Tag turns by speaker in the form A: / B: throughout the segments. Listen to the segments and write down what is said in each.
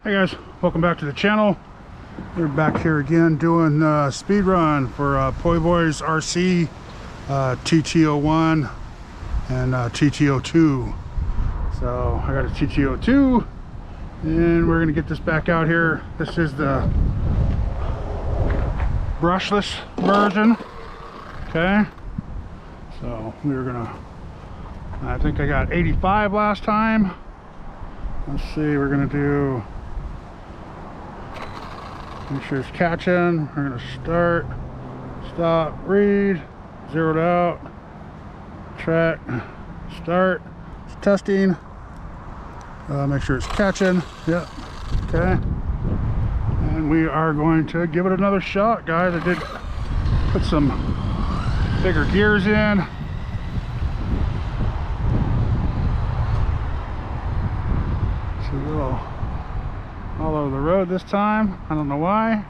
A: Hey guys, welcome back to the channel. We're back here again doing speed run for Poi Boys RC TT01 and TT02. So I got a TT02 and we're gonna get this back out here. This is the brushless version. Okay, so we were gonna, I think I got 85 last time. Let's see, we're gonna do, make sure it's catching. We're gonna start, stop, read, zeroed out, track, start, it's testing, make sure it's catching. Yep, okay. And we are going to give it another shot, guys. I did put some bigger gears in. It's a little all over the road this time. I don't know why.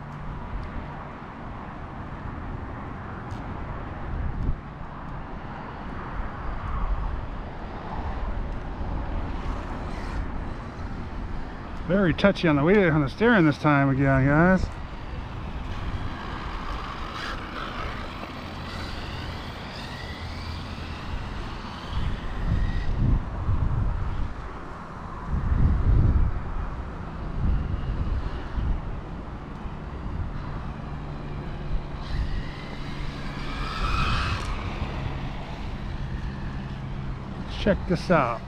A: Very touchy on the wheel, on the steering this time again, guys. Check this out.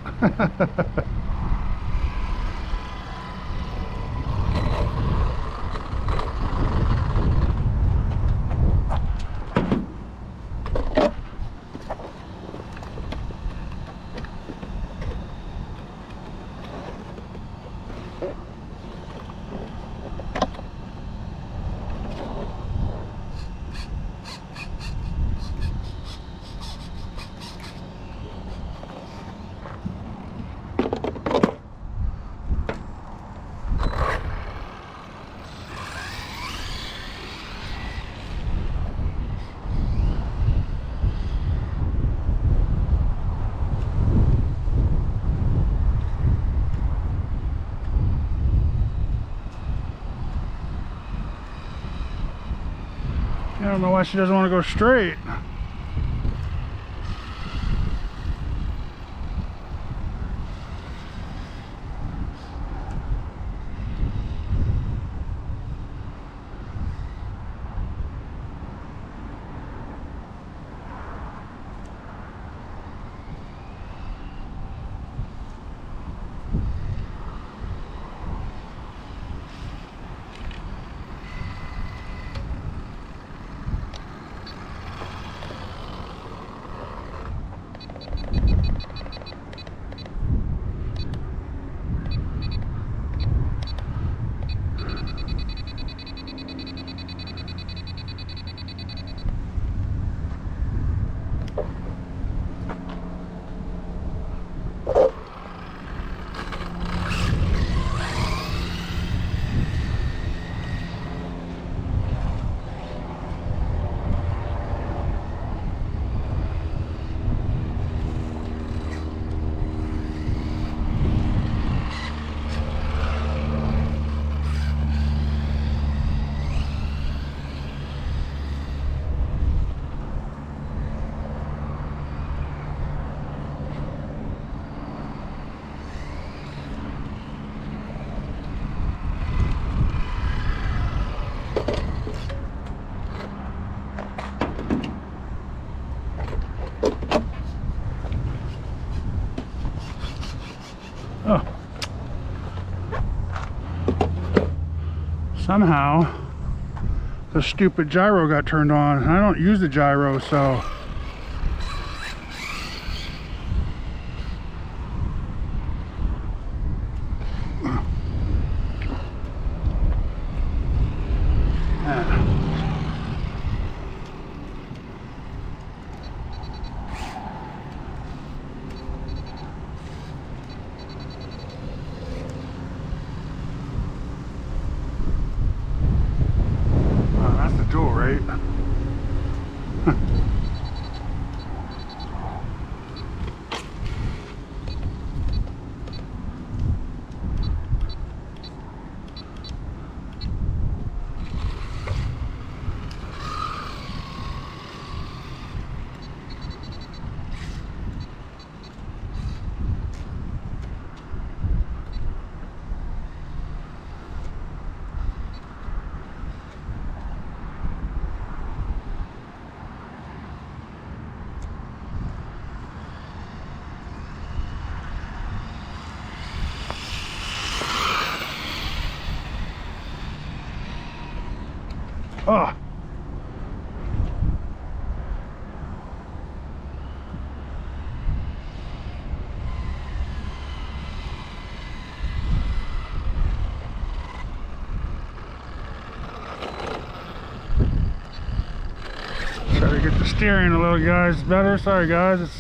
A: I don't know why she doesn't want to go straight. Oh. Somehow the stupid gyro got turned on. I don't use the gyro, so dual, right? Oh. Try to get the steering a little, guys, better. Sorry, guys. It's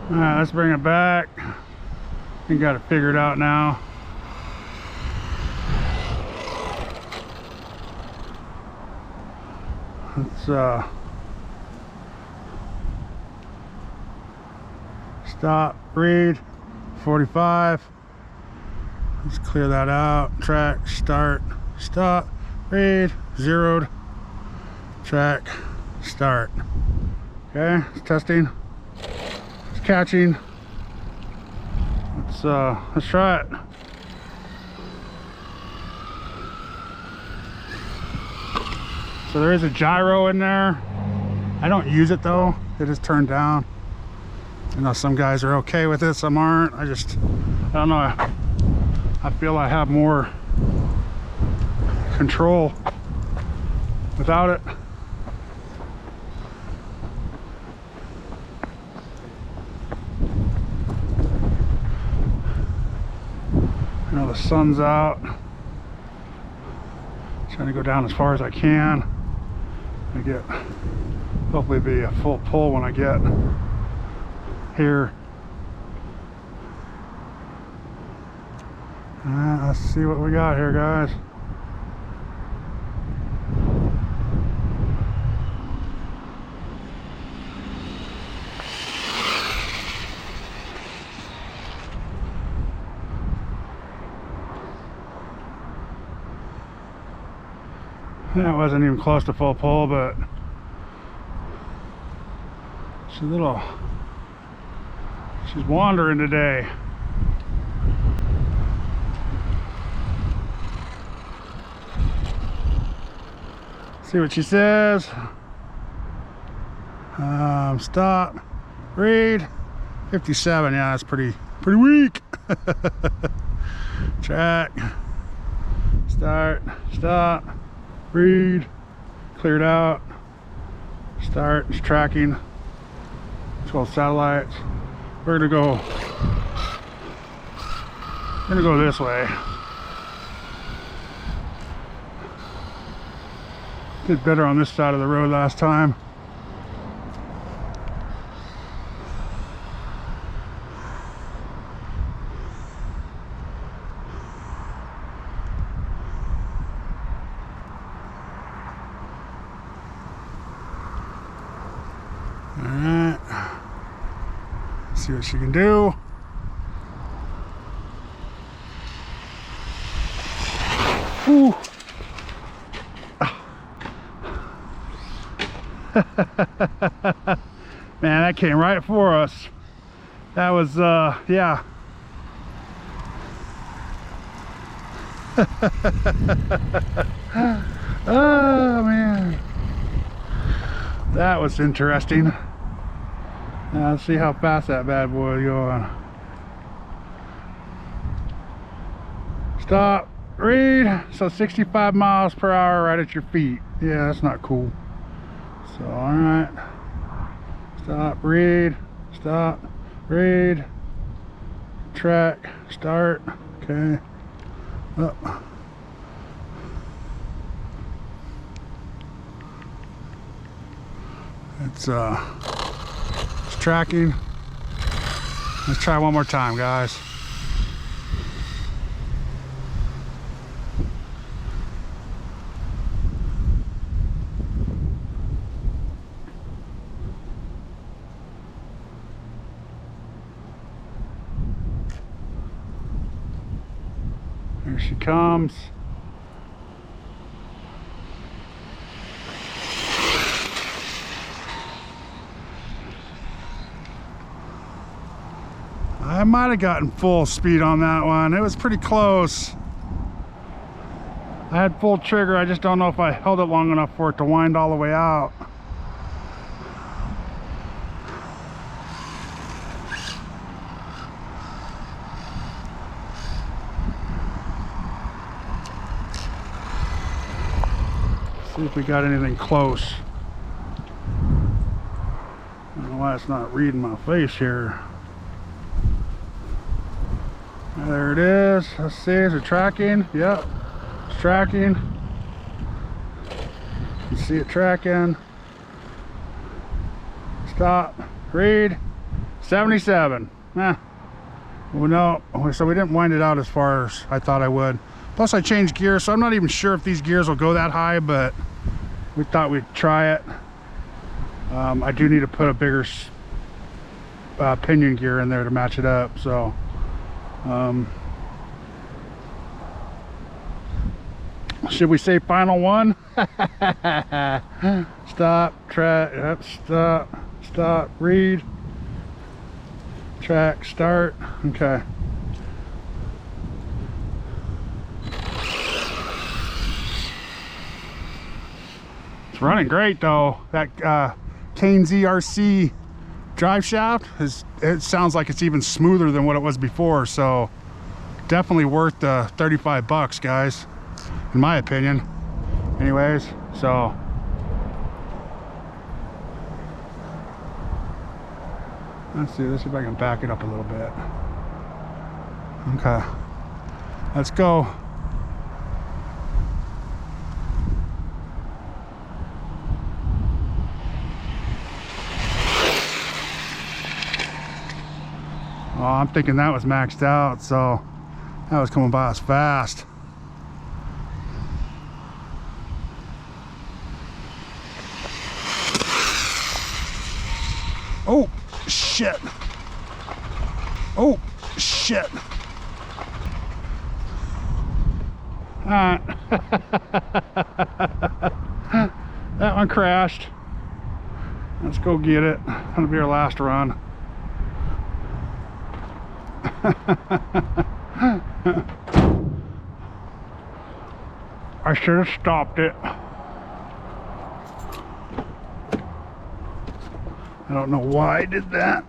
A: all right, let's bring it back. We got it figured out now. Let's stop, read, 45. Let's clear that out. Track, start, stop, read, zeroed, track, start. Okay, it's testing. Catching. Let's try it. So there is a gyro in there. I don't use it though. It is turned down. I know some guys are okay with it, some aren't. I don't know. I feel I have more control without it. I know the sun's out. Trying to go down as far as I can. I get hopefully be a full pull when I get here. Let's see what we got here, guys. That wasn't even close to full pull, but she's wandering today. See what she says. Stop, read, 57. Yeah, that's pretty weak. Track, start, stop, read, cleared out, start, it's tracking, 12 satellites. We're gonna go this way. Did better on this side of the road last time. Alright, see what she can do. Ooh. Man, that came right for us. That was yeah. Oh man, that was interesting. Now let's see how fast that bad boy is going. Stop, read. So 65 miles per hour right at your feet. Yeah, that's not cool. So all right, stop, read, stop, read, track, start. Okay. Up. It's tracking. Let's try one more time, guys. Here she comes. I might have gotten full speed on that one. It was pretty close. I had full trigger. I just don't know if I held it long enough for it to wind all the way out. See if we got anything close. I don't know why it's not reading my face here. There it is. Let's see, is it tracking? Yep, it's tracking. You see it tracking. Stop, read, 77. Well, no, so we didn't wind it out as far as I thought I would. Plus I changed gears, so I'm not even sure if these gears will go that high, but we thought we'd try it. I do need to put a bigger pinion gear in there to match it up, so should we say final one? Stop, track, yep, stop, read, track, start. Okay. It's running great though. That Kane ZRC drive shaft it sounds like it's even smoother than what it was before, so definitely worth the 35 bucks, guys, in my opinion. Anyways, so let's see if I can back it up a little bit. Okay, let's go. Oh, I'm thinking that was maxed out, so that was coming by us fast. Oh, shit. Oh, shit. Alright. That one crashed. Let's go get it. That'll be our last run. I should have stopped it. I don't know why I did that.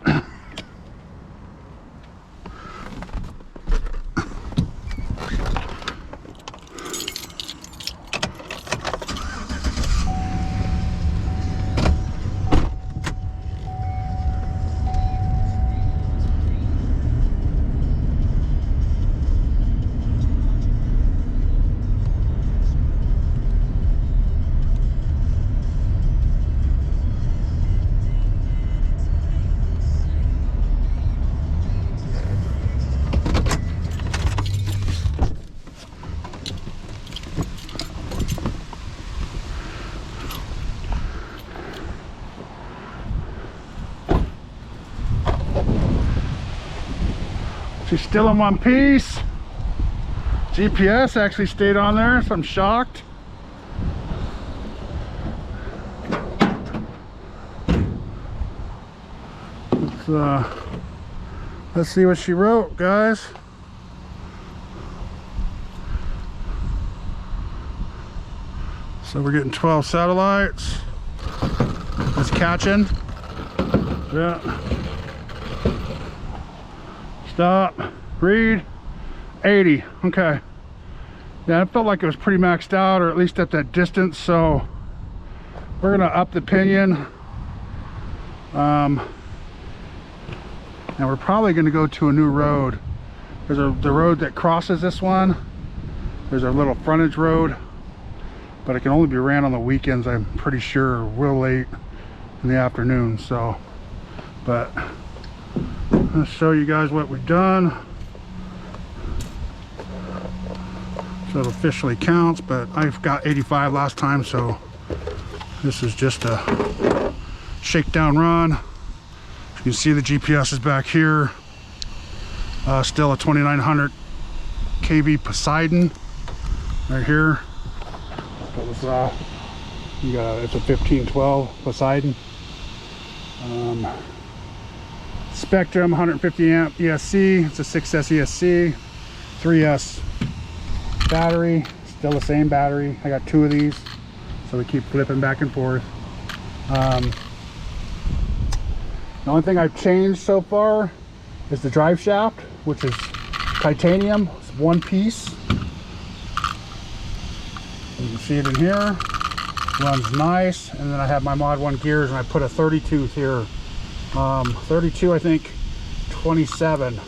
A: She's still in one piece. GPS actually stayed on there, so I'm shocked. Let's see what she wrote, guys. So we're getting 12 satellites. It's catching. Yeah. Stop, read, 80. Okay. Yeah, it felt like it was pretty maxed out, or at least at that distance, so we're gonna up the pinion. And we're probably gonna go to a new road. There's the road that crosses this one. There's a little frontage road, but it can only be ran on the weekends, I'm pretty sure, real late in the afternoon. So, but I'm gonna show you guys what we've done. So it officially counts, but I've got 85 last time, so this is just a shakedown run. You can see the GPS is back here. Still a 2900 kV Poseidon right here. It's a 1512 Poseidon. Spectrum 150 amp ESC. It's a 6S ESC, 3S battery, still the same battery. I got 2 of these, so we keep flipping back and forth. The only thing I've changed so far is the drive shaft, which is titanium. It's one piece. You can see it in here. Runs nice. And then I have my Mod 1 gears, and I put a 32 here. 32, I think 27.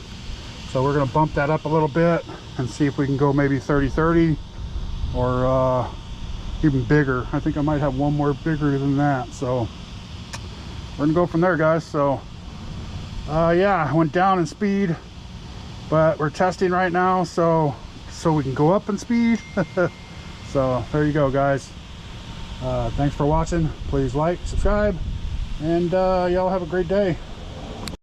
A: So we're going to bump that up a little bit and see if we can go maybe 30-30 or even bigger. I think I might have one more bigger than that. So we're going to go from there, guys. So yeah, I went down in speed, but we're testing right now, so we can go up in speed. So there you go, guys. Thanks for watching. Please like, subscribe, and y'all have a great day.